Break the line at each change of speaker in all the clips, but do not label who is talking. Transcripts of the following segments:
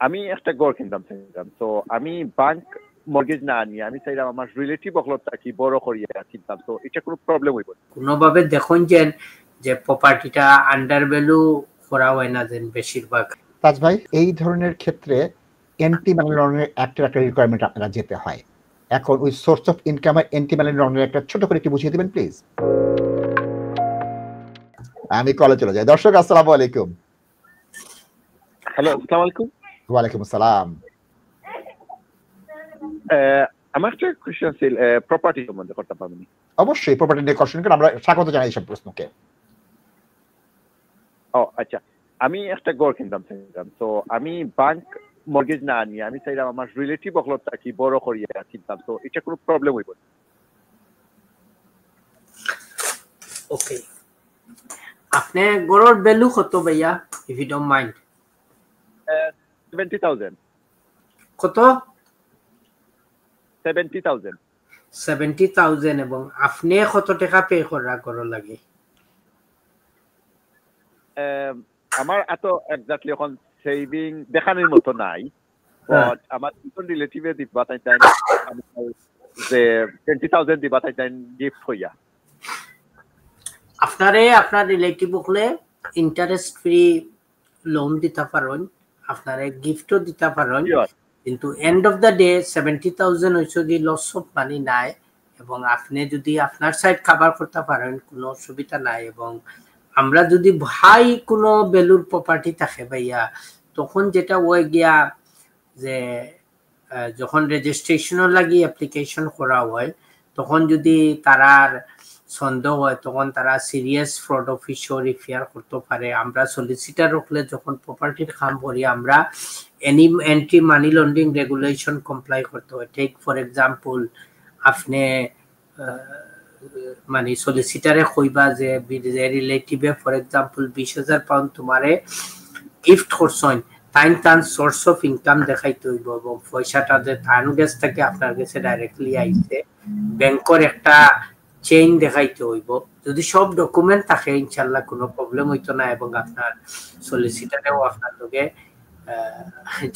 আমি একটা ঘর কিনতাম চাইতাম, তো আমি ব্যাংক মর্গেজ না নিয়ে আমি চাইলাম আমার রিলেটিভ অকলতা কি বড় করিয়া কিনতাম, তো এটা কোনো প্রবলেম হইব
কোনোভাবে দেখুন যে প্রপার্টিটা আন্ডার ভ্যালু করা হয় না যেন বেশিরভাগ।
তাজ ভাই, এই ধরনের ক্ষেত্রে এন্টি মানি লন্ডারিং অ্যাক্টের একটা রিকোয়ারমেন্ট আপনারা যেতে হয়। এখন ওই সোর্স অফ ইনকামের এন্টি মানি লন্ডারিং একটা ছোট করে একটু বুঝিয়ে দিবেন প্লিজ। আমি কলে চলে যাই। দর্শক আসসালামু আলাইকুম।
হ্যালো, আসসালামু আলাইকুম।
ওয়ালাইকুম আসসালাম।
আমার একটা কোশ্চেন ছিল প্রপার্টি সম্বন্ধে, করতে পারবেন?
অবশ্যই, প্রপার্টি নিয়ে কোশ্চেন করে আমরা স্বাগত জানাই সব প্রশ্নকে।
ও আচ্ছা, আমি একটা ঘর কিনতাম চাইতাম, তো আমি ব্যাংক মর্গেজ না নিয়ে আমি চাইলাম আমার রিলেটিভ অকলতা কি বড় করিয়া কিনতাম, তো এটা কোনো প্রবলেম হইব?
ওকে, আপনি গড়ের ভ্যালু কত ভাইয়া, ইফ ইউ ডোন্ট মাইন্ড?
70,000।
কত?
70,000।
70,000। এবং আপনি কত টাকা পে করা গড় লাগে?
আমার এত এক্স্যাক্টলি এখন সেভিং দেখানোর মতো নাই, বাট আমার দুজন রিলেটিভে দিবা চাইতেন যে 20,000 দিবা চাইতেন গিফট হইয়া।
আপনার রিলেটিভ হলে ইন্টারেস্ট ফ্রি লোন দিতে পারেন, আপনারে গিফটও দিতে পারেন, কিন্তু এন্ড অফ দ্য ডে 70,000 হইছে দি লস অফ মানি নাই। এবং আপনি যদি আপনার সাইড কভার করতে পারেন কোনো অসুবিধা নাই। এবং আমরা যদি ভাই কোনো ভ্যালুর প্রপার্টি থাকে ভাইয়া, তখন যেটা ওই গিয়া যে যখন রেজিস্ট্রেশনও লাগি অ্যাপ্লিকেশন করা হয়, তখন যদি তারার সন্দেহ হয় তখন তারা সিরিয়াস ফ্রড অফিসও রিফার করতে পারে। আমরা সলিসিটার রাখলে যখন প্রপার্টির কাম করি আমরা anti money laundering regulation comply করতে হয়। টেক ফর এক্সাম্পল, আপনি মানে সলিসিটারে কইবা যে রিলেটিভে ফর এক্সাম্পল 20,000 পাউন্ড তোমারে গিফট করছেন, তান সোর্স অফ ইনকাম দেখাইতে হইব এবং পয়সাটা যে তান গেছ থেকে আপনার কাছে ডাইরেক্টলি আইছে, ব্যাংকের একটা চেইন দেখাইতে হইব। যদি সব ডকুমেন্ট থাকে ইনশাআল্লাহ কোনো প্রবলেম হইতো না। এবং আপনার সলিসিটারেও আপনার লগে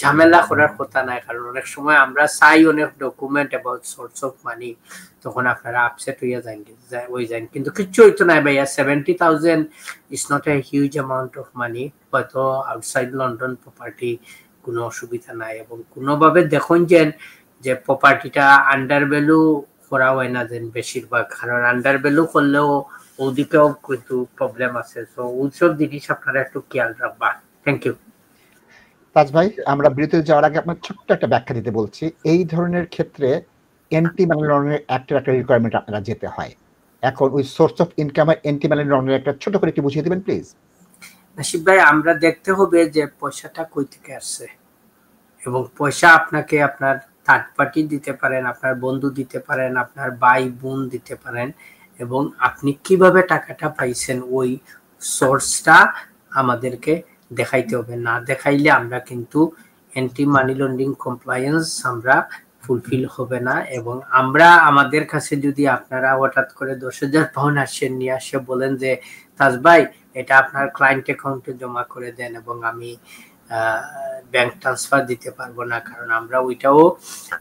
ঝামেলা করার কথা নাই, কারণ অনেক সময় আমরা চাই অনেক document about source of money, তখন আপনারা আপসেট হইয়া যান কিন্তু কিচ্ছু হইতো না ভাইয়া। 70,000 is not a huge amount of money. হয়তো আউটসাইড লন্ডন প্রপার্টি কোনো অসুবিধা নাই। এবং কোনোভাবে দেখুন যে প্রপার্টিটা আন্ডার ভ্যালু করা হয় না যেন বেশিরভাগ, কারণ আন্ডার ভ্যালু করলেও ওদিকেও কিন্তু প্রবলেম আছে। তো ওইসব জিনিস আপনারা একটু খেয়াল রাখবা। Thank you.
তাজ ভাই, আমরা বিরতিতে যাওয়ার আগে আপনার ছোট্ট একটা ব্যাখ্যা দিতে বলছি। এই ধরনের ক্ষেত্রে এন্টি মানি লন্ডারিং অ্যাক্টের একটা রিকোয়ারমেন্ট আপনারা যেতে হয়। এখন ওই সোর্স অফ ইনকামের এন্টি মানি লন্ডারিং একটা ছোট করে একটু বুঝিয়ে দিবেন প্লিজ।
নাসিব ভাই, আমরা দেখতে হবে যে পয়সাটা কই থেকে আসছে, এবং পয়সা আপনাকে আপনার থার্ড পার্টি দিতে পারেন, আপনার বন্ধু দিতে পারেন, আপনার ভাই বোন দিতে পারেন, এবং আপনি কিভাবে টাকাটা পাইছেন ওই সোর্সটা আমাদেরকে দেখাইতে হবে। না দেখাইলে আমরা কিন্তু অ্যান্টি মানি লন্ডারিং কমপ্লায়েন্স আমরা ফুলফিল হবে না। এবং আমরা আমাদের কাছে যদি আপনারা হঠাৎ করে 10,000 পাউন্ড আসেন নিয়ে আসে বলেন যে তাজ ভাই এটা আপনার ক্লায়েন্ট অ্যাকাউন্টে জমা করে দেন এবং আমি ব্যাংক ট্রান্সফার দিতে পারবো না, কারণ আমরা ওইটাও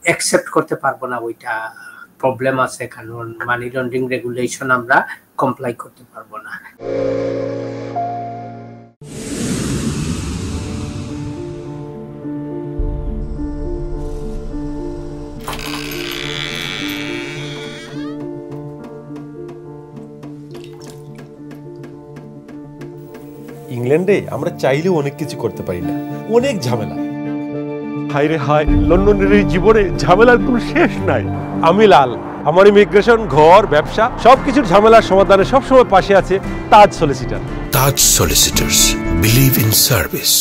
অ্যাকসেপ্ট করতে পারবো না, ওইটা প্রবলেম আছে, কারণ মানি লন্ডারিং রেগুলেশন আমরা কমপ্লাই করতে পারবো না।
ইংল্যান্ডে আমরা চাইলেও অনেক কিছু করতে পারি না, অনেক ঝামেলা। হায় রে হায়, লন্ডনের এই জীবনে ঝামেলার কোনো শেষ নাই। আমি লাল, আমার ইমিগ্রেশন, ঘর, ব্যবসা সবকিছুর ঝামেলার সমাধানে সবসময় পাশে আছে Taj solicitor.
Taj solicitors, believe in service.